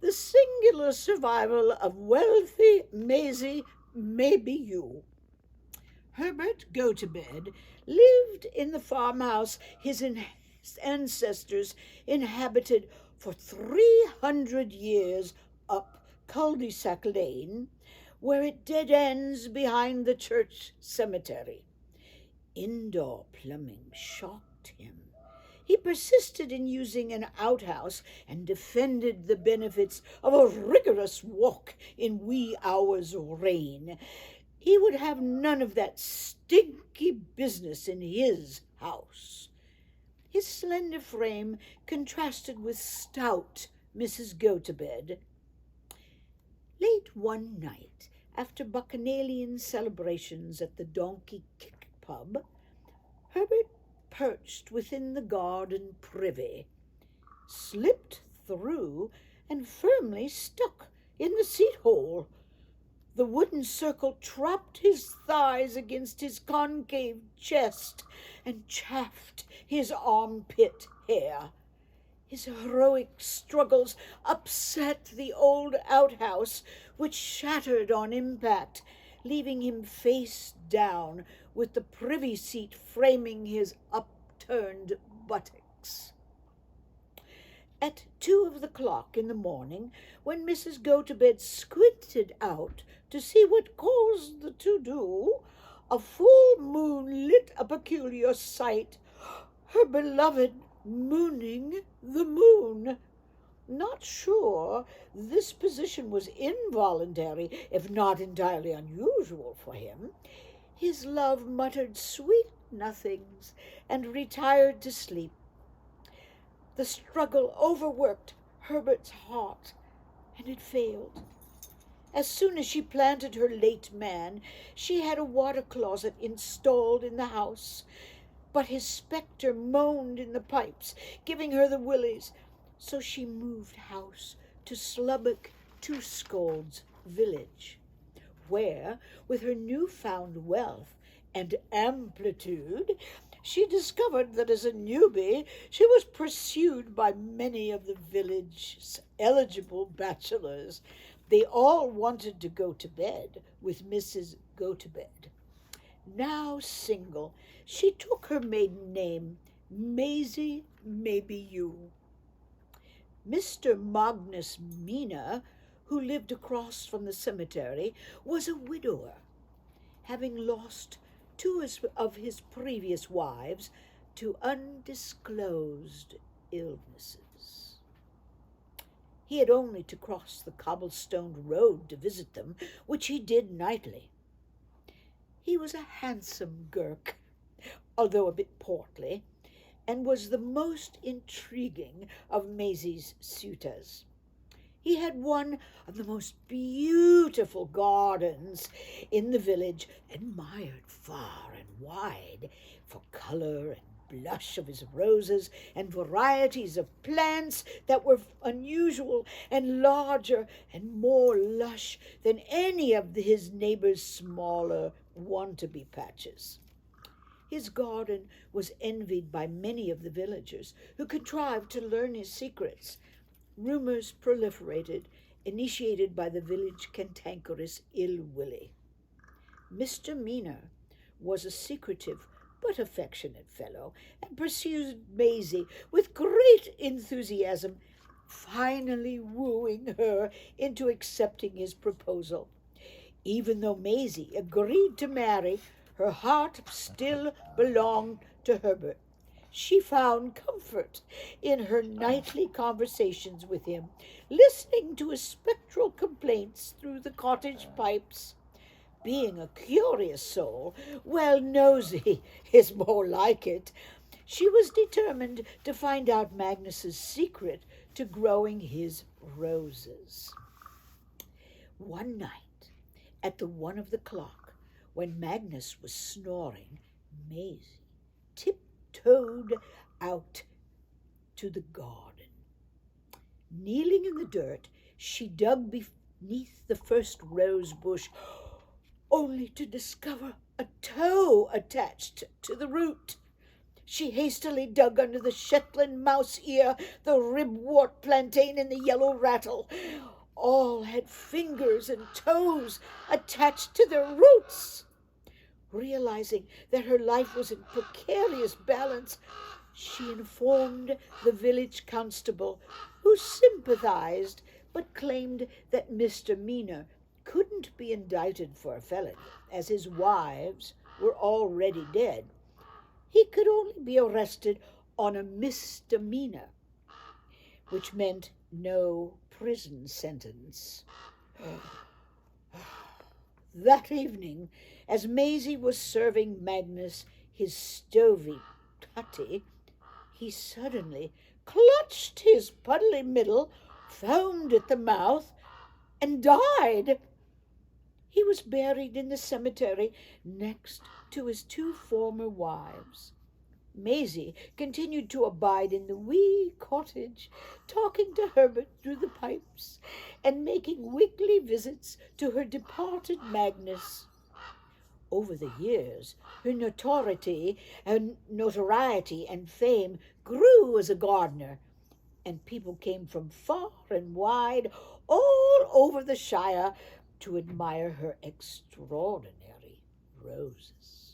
the singular survival of wealthy Maisie Maybeyou. Herbert Gotobed lived in the farmhouse his ancestors inhabited for 300 years up Cul-de-sac Lane, where it dead ends behind the church cemetery. Indoor plumbing shocked him. He persisted in using an outhouse and defended the benefits of a rigorous walk in wee hours of rain. He would have none of that stinky business in his house. His slender frame contrasted with stout Mrs. Gotobed. Late one night, after bacchanalian celebrations at the Donkey Kick pub, Herbert perched within the garden privy, slipped through, and firmly stuck in the seat hole. The wooden circle trapped his thighs against his concave chest and chafed his armpit hair. His heroic struggles upset the old outhouse, which shattered on impact, leaving him face down with the privy seat framing his upturned buttocks. At 2 o'clock in the morning, when Mrs. Gotobed squinted out to see what caused the to-do, a full moon lit a peculiar sight, her beloved mooning the moon. Not sure this position was involuntary, if not entirely unusual for him, his love muttered sweet nothings and retired to sleep. The struggle overworked Herbert's heart, and it failed. As soon as she planted her late man, she had a water closet installed in the house, but his spectre moaned in the pipes, giving her the willies, so she moved house to Slubbock Two Scolds village, where, with her new-found wealth and amplitude, she discovered that as a newbie she was pursued by many of the village's eligible bachelors. They all wanted to go to bed with Mrs. Gotobed. Now single, she took her maiden name, Maisie Maybeyou. Mr. Magnus Mina, who lived across from the cemetery, was a widower, having lost two of his previous wives to undisclosed illnesses. He had only to cross the cobblestone road to visit them, which he did nightly. He was a handsome Gurk, although a bit portly, and was the most intriguing of Maisie's suitors. He had one of the most beautiful gardens in the village, admired far and wide for color and blush of his roses and varieties of plants that were unusual and larger and more lush than any of his neighbors' smaller wannabe patches. His garden was envied by many of the villagers, who contrived to learn his secrets. Rumors proliferated, initiated by the village cantankerous Ill Willie. Mr. Mina was a secretive but affectionate fellow, and pursued Maisie with great enthusiasm, finally wooing her into accepting his proposal. Even though Maisie agreed to marry, her heart still belonged to Herbert. She found comfort in her nightly conversations with him, listening to his spectral complaints through the cottage pipes. Being a curious soul, well, nosy is more like it, she was determined to find out Magnus's secret to growing his roses. One night, at the 1 of the clock, when Magnus was snoring, Maisie tiptoed out to the garden. Kneeling in the dirt, she dug beneath the first rose bush, only to discover a toe attached to the root. She hastily dug under the Shetland mouse ear, the ribwort plantain, and the yellow rattle. All had fingers and toes attached to their roots. Realizing that her life was in precarious balance, she informed the village constable, who sympathized but claimed that Mr. Meaner couldn't be indicted for a felony, as his wives were already dead. He could only be arrested on a misdemeanor, which meant no prison sentence. That evening, as Maisie was serving Magnus his stovey tutty, he suddenly clutched his puddly middle, foamed at the mouth, and died. He was buried in the cemetery next to his two former wives. Maisie continued to abide in the wee cottage, talking to Herbert through the pipes and making weekly visits to her departed Magnus. Over the years, her notoriety and fame grew as a gardener, and people came from far and wide, all over the shire, to admire her extraordinary roses.